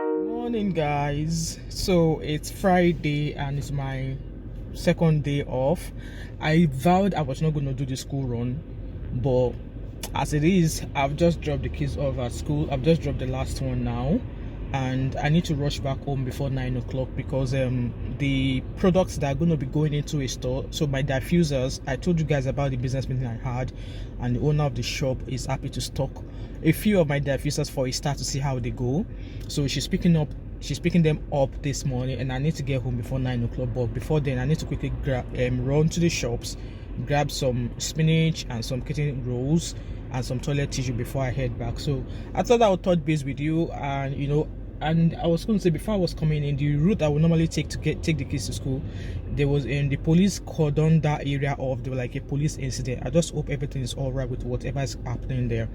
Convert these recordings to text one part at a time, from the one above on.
Morning, guys. So it's Friday and it's my second day off. I vowed I was not going to do the school run, but as it is, I've just dropped the kids off at school. I've just dropped the last one now, and I need to rush back home before 9 o'clock because the products that are going to be going into a store. So my diffusers, I told you guys about the business meeting I had, and the owner of the shop is happy to stock a few of my diffusers for a start to see how they go. So she's picking them up this morning, and I need to get home before 9 o'clock. But before then, I need to quickly run to the shops, grab some spinach and some kitten rolls and some toilet tissue before I head back. So I thought I would touch base with you, and I was going to say, before I was coming in, the route I would normally take to take the kids to school, there was the police cordoned that area off. There was like a police incident. I just hope everything is all right with whatever is happening there.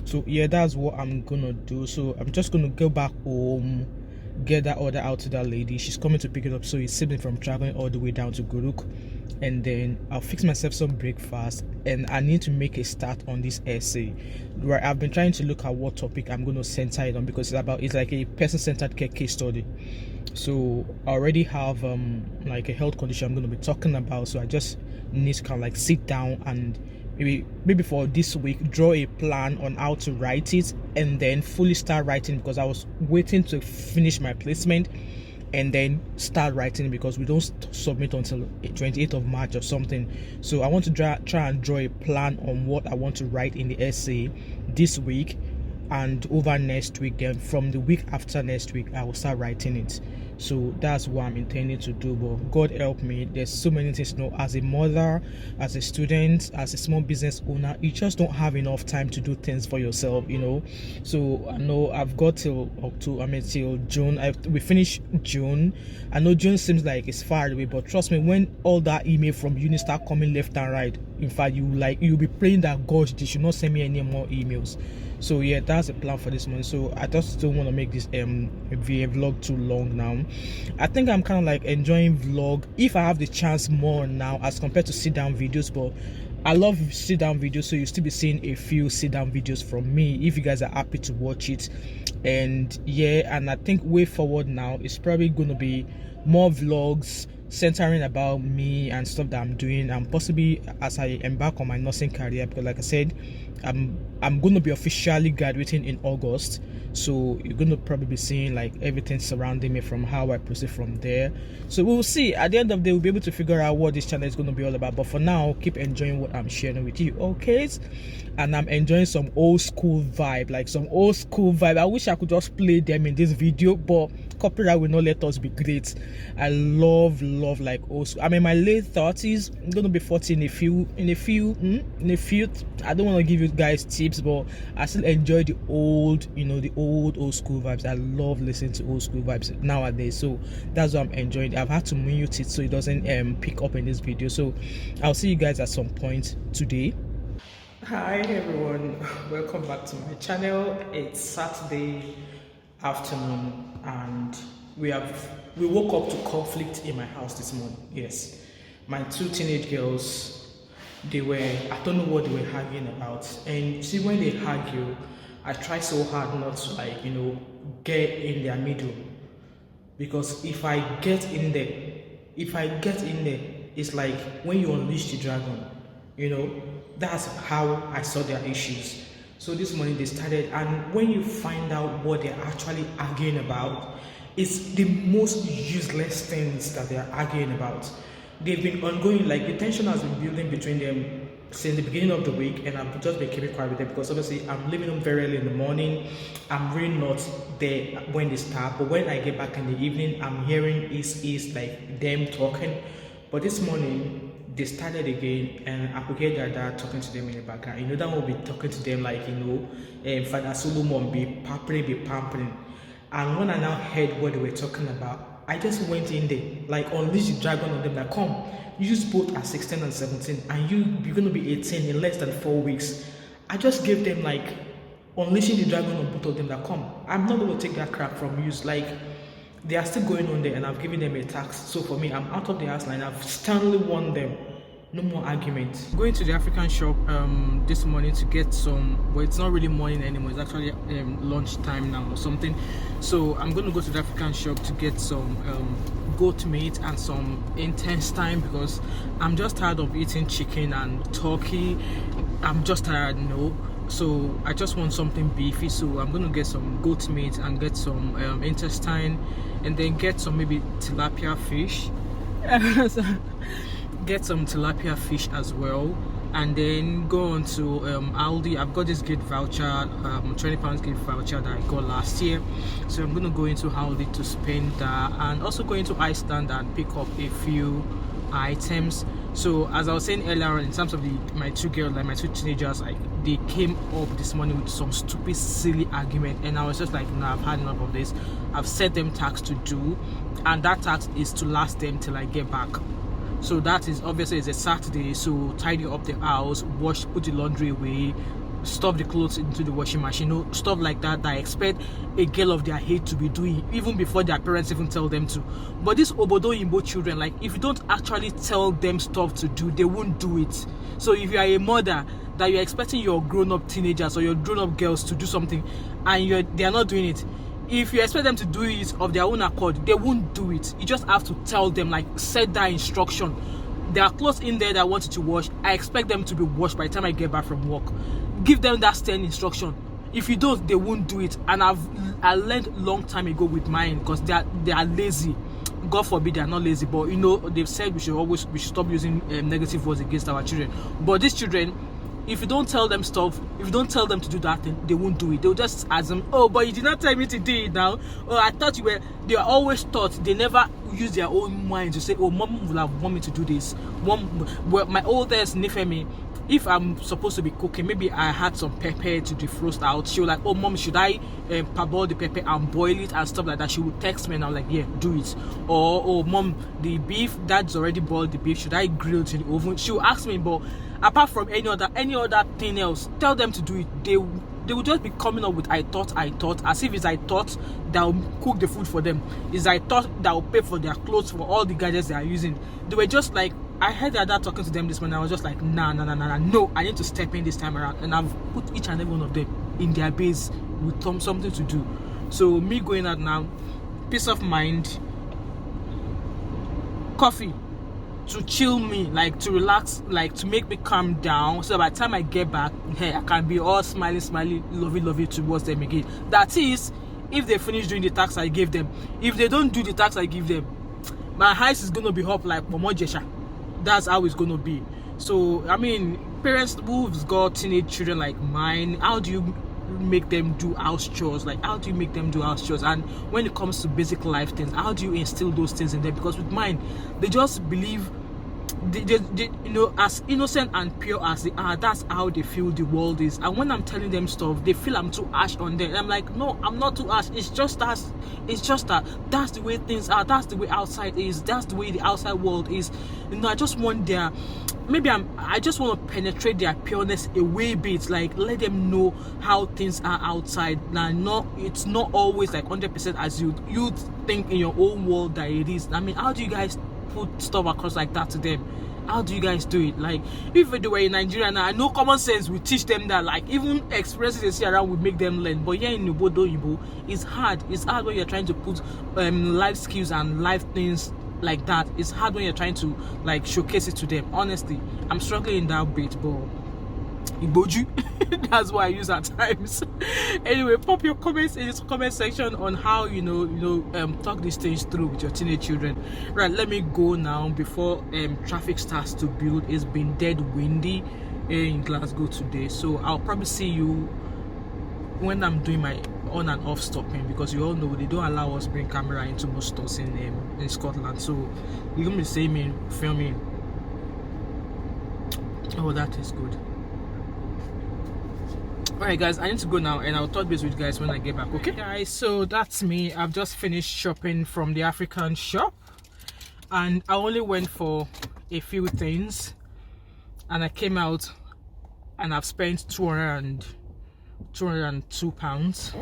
So yeah, that's what I'm gonna do. So I'm just gonna go back home, get that order out to that lady. She's coming to pick it up, so it's saving from traveling all the way down to Guruk. And then I'll fix myself some breakfast, and I need to make a start on this essay where I've been trying to look at what topic I'm going to center it on, because it's like a person-centered care case study. So I already have like a health condition I'm going to be talking about, so I just need to kind of like sit down and maybe for this week draw a plan on how to write it, and then fully start writing, because I was waiting to finish my placement and then start writing, because we don't submit until 28th of March or something. So I want to try and draw a plan on what I want to write in the essay this week and over next week. Then from the week after next week, I will start writing it. So that's what I'm intending to do. But God help me, there's so many things to know. As a mother, as a student, as a small business owner, you just don't have enough time to do things for yourself, So I know I've got till June. We finish June. I know June seems like it's far away, but trust me, when all that email from uni start coming left and right, in fact, you'll be praying that God, they should not send me any more emails. So yeah, that's the plan for this month. So I just don't want to make this vlog too long now. I think I'm kind of like enjoying vlog if I have the chance more now as compared to sit down videos. But I love sit down videos, so you'll still be seeing a few sit down videos from me if you guys are happy to watch it. And yeah, and I think way forward now it's probably going to be more vlogs centering about me and stuff that I'm doing, and possibly as I embark on my nursing career, because like I said, I'm going to be officially graduating in August. So you're going to probably be seeing like everything surrounding me from how I proceed from there. So we'll see. At the end of the day, we'll be able to figure out what this channel is going to be all about. But for now, keep enjoying what I'm sharing with you, okay? And I'm enjoying some old school vibe, I wish I could just play them in this video, but copyright will not let us be great. I love like old school. I'm in my late 30s. I'm going to be 40 in a few. I don't want to give you guys tips, but I still enjoy the old school vibes. I love listening to old school vibes nowadays. So that's what I'm enjoying. I've had to mute it so it doesn't pick up in this video. So I'll see you guys at some point today. Hi everyone, welcome back to my channel. It's Saturday afternoon, and we woke up to conflict in my house this morning. Yes, my two teenage girls, I don't know what they were arguing about. And see, when they argue, I try so hard not to get in their middle, because if I get in there, it's like when you unleash the dragon. That's how I saw their issues. So this morning they started, and when you find out what they're actually arguing about, it's the most useless things that they're arguing about. They've been ongoing, like the tension has been building between them since the beginning of the week, and I've just been keeping quiet with them because obviously I'm leaving them very early in the morning. I'm really not there when they start, but when I get back in the evening, I'm hearing is like them talking. But this morning they started again, and I could hear their dad talking to them in the background. That will be talking to them like, Father Solomon be pampering. And when I now heard what they were talking about, I just went in there, like unleash the dragon on them, like come, you just both are 16 and 17, and you're going to be 18 in less than 4 weeks. I just gave them like unleashing the dragon on both of them, like come, I'm not going to take that crap from you. Like, they are still going on there, and I've given them a tax. So for me, I'm out of the house line. I've sternly warned them no more argument. Going to the African shop this morning to get some, well, it's not really morning anymore, it's actually lunch time now or something. So I'm going to go to the African shop to get some goat meat and some intestine, because I'm just tired of eating chicken and turkey. I'm just tired, so I just want something beefy. So I'm going to get some goat meat and get some intestine, and then get some maybe tilapia fish. Get some tilapia fish as well, and then go on to Aldi. I've got this gift voucher, £20 gift voucher that I got last year, so I'm gonna go into Aldi to spend that, and also going to Iceland and pick up a few items. So as I was saying earlier, in terms of my two girls, like my two teenagers, like they came up this morning with some stupid silly argument, and I was just like, no, I've had enough of this. I've set them tasks to do, and that task is to last them till I get back. So that is obviously, it's a Saturday, so tidy up the house, wash, put the laundry away, stuff the clothes into the washing machine, stuff like that I expect a girl of their age to be doing even before their parents even tell them to. But these obodo imbo children, like, if you don't actually tell them stuff to do, they won't do it. So if you are a mother that you're expecting your grown-up teenagers or your grown-up girls to do something and they are not doing it, if you expect them to do it of their own accord, they won't do it. You just have to tell them, like, set that instruction. There are clothes in there that I want you to wash. I expect them to be washed by the time I get back from work. Give them that stern instruction. If you don't, they won't do it. And I learned long time ago with mine, because they are lazy. God forbid they are not lazy, but they've said we should stop using negative words against our children. But these children, if you don't tell them stuff, if you don't tell them to do that thing, they won't do it. They'll just ask them, oh, but you did not tell me to do it now. Oh, I thought you were. They are always taught. They never use their own mind to say, oh, mom will have want me to do this. Well, my oldest Nifemi, if I'm supposed to be cooking, maybe I had some pepper to defrost out, she was like, oh, mom, should I parboil the pepper and boil it and stuff like that? She would text me and I'm like, yeah, do it. Or, oh, mom, the beef, dad's already boiled the beef, should I grill it in the oven? She will ask me, but apart from any other thing else, tell them to do it. They will just be coming up with I thought, as if it's I thought that will cook the food for them. It's I thought that will pay for their clothes, for all the gadgets they are using. They were just like, I heard their dad talking to them this morning. I was just like, nah, no, I need to step in this time around. And I've put each and every one of them in their base with something to do. So me going out now, peace of mind, coffee to chill me, like to relax, like to make me calm down, so by the time I get back, hey, I can be all smiley, lovey towards them again. That is, if they finish doing the tasks I gave them. If they don't do the tasks I give them, my house is gonna be up like Momo Jesha. That's how it's gonna be. So I mean, parents who've got teenage children like mine, how do you make them do house chores? Like, how do you make them do house chores? And when it comes to basic life things, how do you instill those things in them? Because with mine, they just believe they as innocent and pure as they are, that's how they feel the world is. And when I'm telling them stuff, they feel I'm too harsh on them. And I'm like, no, I'm not too harsh. It's just that that's the way things are. That's the way outside is. That's the way the outside world is. I just want I just want to penetrate their pureness a way bit, like let them know how things are outside. Now, it's not always like 100% as you think in your own world that it is. I mean, how do you guys put stuff across like that to them? How do you guys do it? Like, if they were in Nigeria now, I know common sense will teach them that, like, even experiences they see around will make them learn. But here in Ibo, it's hard. It's hard when you're trying to put life skills and life things like that. It's hard when you're trying to like showcase it to them. Honestly, I'm struggling in that bit, but Iboju, that's what I use at times. Anyway, pop your comments in the comment section on how talk these things through with your teenage children. Right, let me go now before traffic starts to build. It's been dead windy in Glasgow today, so I'll probably see you when I'm doing my on and off stopping, because you all know they don't allow us bring camera into most stores in Scotland, so you're gonna be seeing me filming. Oh, that is good. Alright guys, I need to go now, and I'll touch base with you guys when I get back. Okay guys, so that's me. I've just finished shopping from the African shop, and I only went for a few things, and I came out and I've spent £202.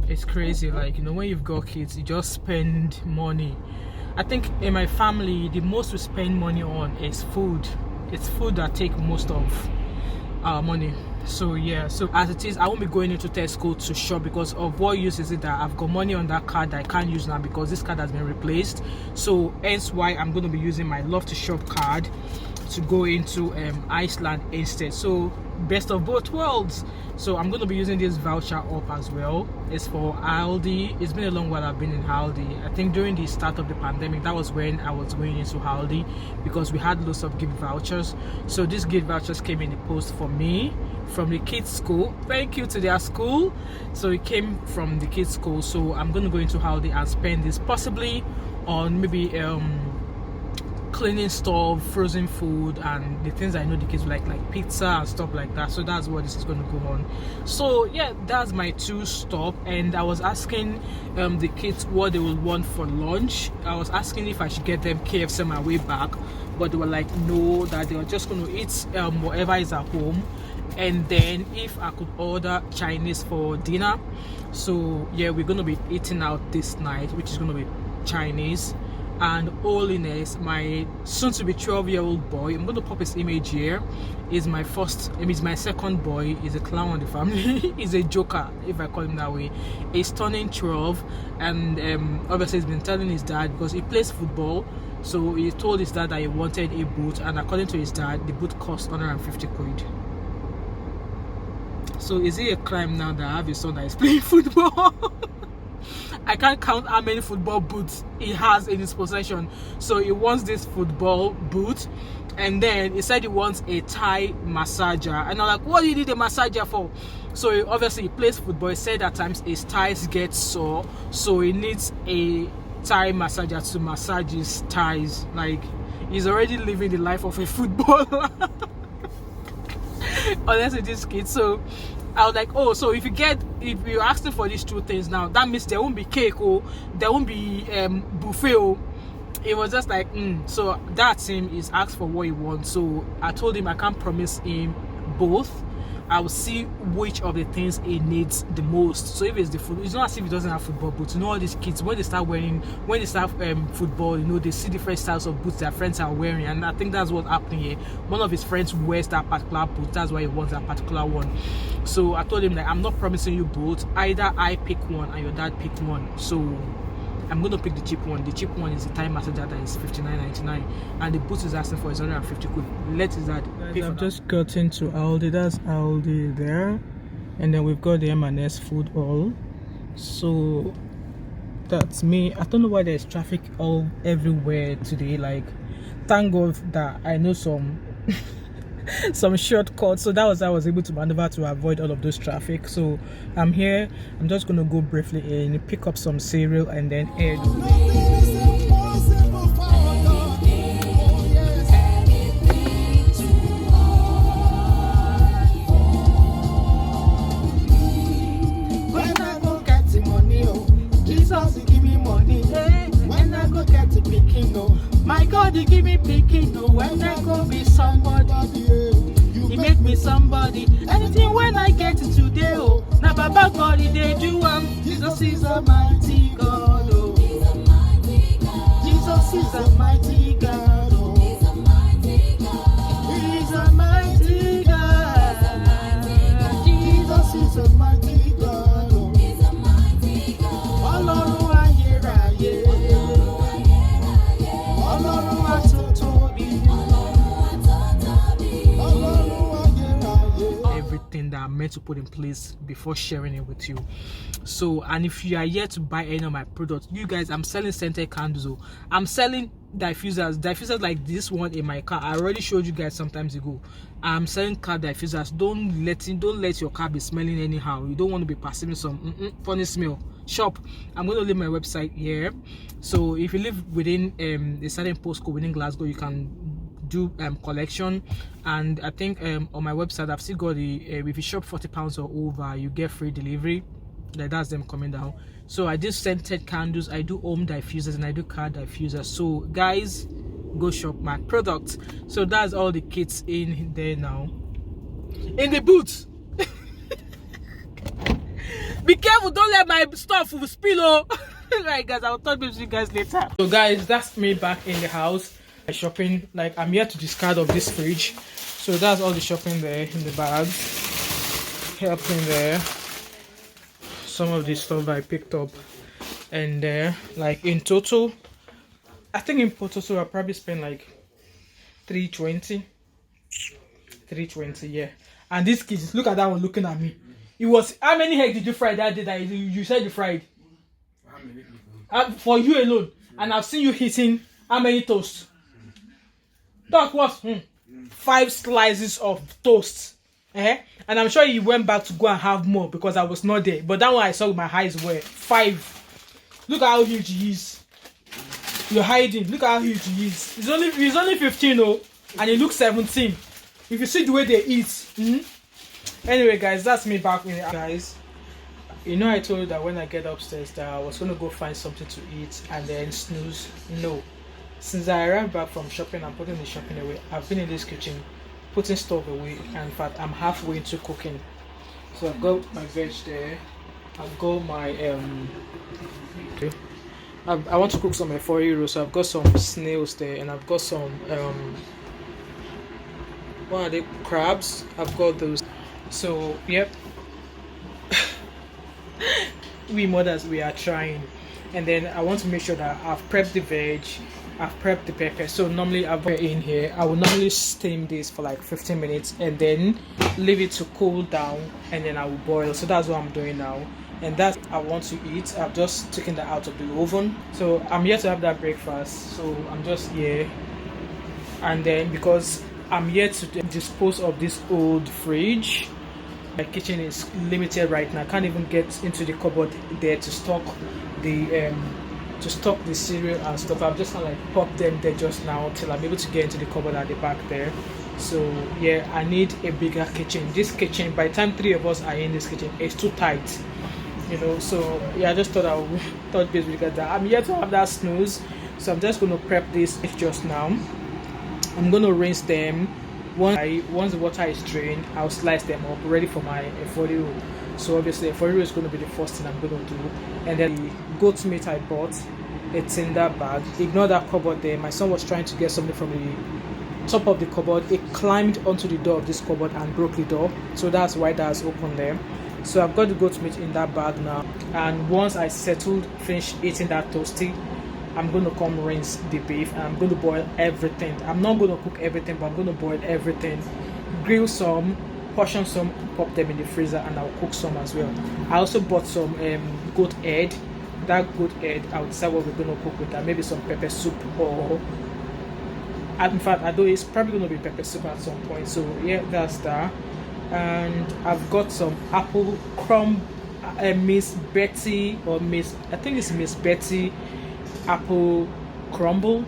It's crazy. Like, when you've got kids, you just spend money I think in my family, the most we spend money on is food. It's food that take most of our money. So yeah, so as it is, I won't be going into Tesco to shop because of what use is it that I've got money on that card that I can't use now because this card has been replaced. So hence why I'm going to be using my love to shop card to go into Iceland instead. So best of both worlds. So I'm going to be using this voucher up as well. It's for Aldi. It's been a long while I've been in Aldi. I think during the start of the pandemic, that was when I was going into Aldi because we had lots of gift vouchers. So these gift vouchers came in the post for me from the kids school. Thank you to their school. So it came from the kids school. So I'm going to go into Aldi and spend this possibly on maybe cleaning stuff, frozen food, and the things I know the kids like pizza and stuff like that. So that's what this is going to go on. So yeah, that's my 2 stop. And I was asking the kids what they would want for lunch. I was asking if I should get them KFC on my way back, but they were like no, that they were just going to eat whatever is at home, and then if I could order Chinese for dinner. So yeah, we're going to be eating out this night, which is going to be Chinese. And Holiness, my soon-to-be 12-year-old boy, I'm going to pop his image here, is my second boy. He's a clown in the family. He's a joker, if I call him that way. He's turning 12, and obviously he's been telling his dad because he plays football. So he told his dad that he wanted a boot, and according to his dad, the boot cost 150 quid. So is it a crime now that I have a son that is playing football? I can't count how many football boots he has in his possession. So he wants this football boot, and then he said he wants a Thai massager, and I'm like, what do you need a massager for? So he plays football. He said at times his thighs get sore, so he needs a Thai massager to massage his thighs. Like, he's already living the life of a footballer. Honestly, this kid. So I was like, oh, so if you're asking for these 2 things now, that means there won't be cake, or there won't be buffet. Oh. It was just like, So that's him. He's asked for what he wants. So I told him I can't promise him both. I will see which of the things he needs the most. So if it's the food, it's not as if he doesn't have football boots. You know, all these kids, when they start football, you know, they see different styles of boots their friends are wearing, and I think that's what's happening here. One of his friends wears that particular boot, that's why he wants that particular one. So I told him that I'm not promising you both. Either I pick one and your dad pick one. So I'm going to pick the cheap one. The cheap one is the Thai massager that is $59.99, and the boot is asking for is 150 quid. Let his dad pay for. I've just gotten to Aldi. That's Aldi there, and then we've got the M&S food hall. So that's me. I don't know why there's traffic all everywhere today. Like, thank God that I know some shortcuts, so that was I was able to maneuver to avoid all of those traffic. So I'm here. I'm just gonna go briefly in, pick up some cereal, and then head. When I go get the money, oh, Jesus give me money. Hey, when I go get the picking, oh, my God, you give me picking. Oh, when I go be somebody, He make me somebody. Anything when I get it today, oh, now Baba God, they do Jesus is a mighty God, oh. Jesus is a mighty God, oh. He's a mighty God. Jesus is a mighty God, oh. Ọlọ́run ayérayé. Ọlọ́run àtótóbi. Everything that I'm meant to put in place before sharing it with you. So, and if you are yet to buy any of my products, you guys, I'm selling scented candles. Oh. I'm selling diffusers like this one in my car. I already showed you guys sometimes ago. I'm selling car diffusers. Don't let your car be smelling anyhow. You don't want to be perceiving some funny smell. Shop. I'm going to leave my website here. So if you live within a certain postcode within Glasgow, you can do collection. And I think on my website I've still got the if you shop £40 or over, you get free delivery. Like, that's them coming down. So I do scented candles, I do home diffusers, and I do car diffusers. So guys, go shop my products. So that's all the kits in there now. In the boots. Be careful, don't let my stuff spill. Oh. Right, guys, I'll talk to you guys later. So guys, that's me back in the house. Shopping, like I'm here to discard of this fridge. So that's all the shopping there in the bag. Helping there. Some of the stuff I picked up. And there, like in total, I think in total I probably spent like 320. 320, yeah. And these kids, look at that one looking at me. It was, how many eggs did you fry that day that you said you fried? How many? For you alone. And I've seen you eating how many toasts? That was 5 slices of toast. And I'm sure you went back to go and have more because I was not there. But that one I saw with my eyes were 5. Look at how huge he is. You're hiding. Look at how huge he is. He's only 15, oh, and he looks 17. If you see the way they eat. Anyway, guys, that's me back with guys. You know, I told you that when I get upstairs that I was gonna go find something to eat and then snooze. No. Since I arrived back from shopping and putting the shopping away, I've been in this kitchen putting stuff away, and in fact I'm halfway into cooking. So I've got my veg there. I've got my I want to cook some efori, so I've got some snails there, and I've got some what are they, crabs? I've got those. So yep. We mothers, we are trying. And then I want to make sure that I've prepped the veg, I've prepped the pepper. So normally I've put in here, I will normally steam this for like 15 minutes and then leave it to cool down, and then I will boil. So that's what I'm doing now, and that's I want to eat. I've just taken that out of the oven, so I'm here to have that breakfast. So I'm just here, and then because I'm here to dispose of this old fridge. My kitchen is limited right now. I can't even get into the cupboard there to stock the cereal and stuff. I've just kind of like popped them there just now till I'm able to get into the cupboard at the back there. So yeah, I need a bigger kitchen. This kitchen, by the time 3 of us are in this kitchen, it's too tight, you know. So yeah, I just thought I would touch base with you guys that I'm here to have that snooze. So I'm just going to prep this just now. I'm going to rinse them. Once the water is drained, I'll slice them up ready for my efori. So obviously efori is going to be the first thing I'm going to do, and then the goat meat I bought, it's in that bag. Ignore that cupboard there. My son was trying to get something from the top of the cupboard. It climbed onto the door of this cupboard and broke the door, so that's why that's open there. So I've got the goat meat in that bag now, and once I finish eating that toasty, I'm going to come rinse the beef, and I'm going to boil everything. I'm not going to cook everything, but I'm going to boil everything. Grill some, portion some, pop them in the freezer, and I'll cook some as well. I also bought some goat head. That goat head, I'll decide what we're going to cook with that. Maybe some pepper soup, or in fact, I know it's probably going to be pepper soup at some point. So yeah, that's that. And I've got some apple crumb, Miss Betty, or I think it's Miss Betty apple crumble.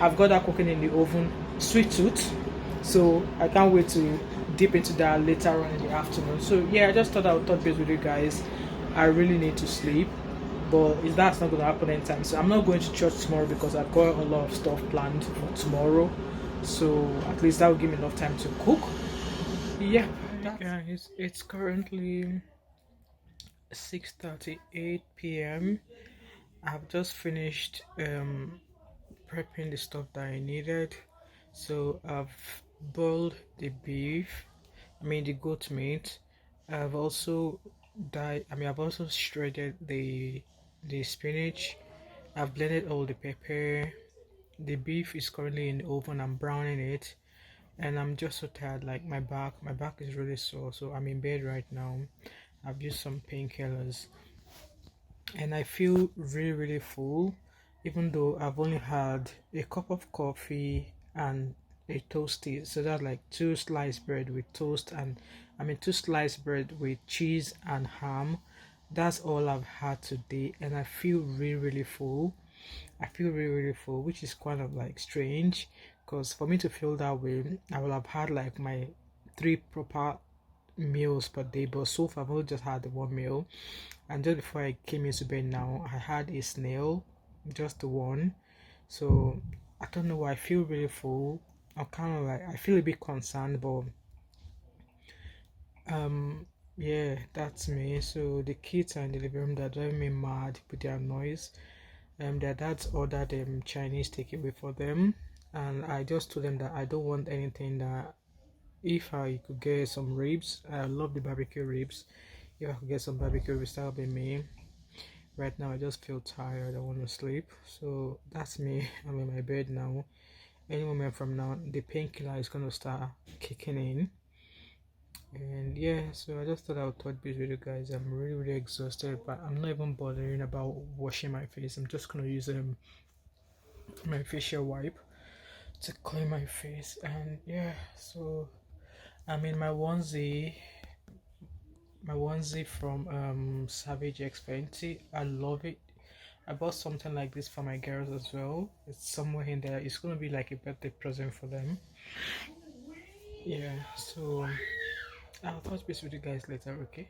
I've got that cooking in the oven. Sweet tooth, so I can't wait to dip into that later on in the afternoon. So yeah, I just thought I would touch base with you guys. I really need to sleep, but that's not going to happen anytime. So I'm not going to church tomorrow because I've got a lot of stuff planned for tomorrow. So at least that will give me enough time to cook. Yeah, guys, it's currently 6:38 p.m. I've just finished prepping the stuff that I needed. So I've boiled the beef, the goat meat. I've also I've also shredded the spinach. I've blended all the pepper. The beef is currently in the oven. I'm browning it, and I'm just so tired. Like my back is really sore, so I'm in bed right now. I've used some painkillers, and I feel really full, even though I've only had a cup of coffee and a toasty. So that's like 2 sliced bread with toast, and 2 sliced bread with cheese and ham. That's all I've had today, and I feel really full. I feel really full, which is kind of like strange, because for me to feel that way, I will have had like my 3 proper meals per day, but so far I've only just had the 1 meal. And just before I came into bed now, I had a snail, just the one. So I don't know why I feel really full. I'm kind of like, I feel a bit concerned, but Yeah, that's me. So the kids are in the living room. They're driving me mad with their noise. Their dad's ordered Chinese takeaway for them, and I just told them that I don't want anything. That if I could get some ribs, I love the barbecue ribs. If I could get some barbecue ribs, that would be me. Right now, I just feel tired. I want to sleep. So that's me. I'm in my bed now. Any moment from now, the painkiller is gonna start kicking in. And yeah, so I just thought I would touch base with you guys. I'm really exhausted, but I'm not even bothering about washing my face. I'm just gonna use my facial wipe to clean my face. And yeah, so I'm in my onesie from Savage X Fenty. I love it. I bought something like this for my girls as well. It's somewhere in there. It's gonna be like a birthday present for them. Yeah, so I'll touch base with you guys later, okay?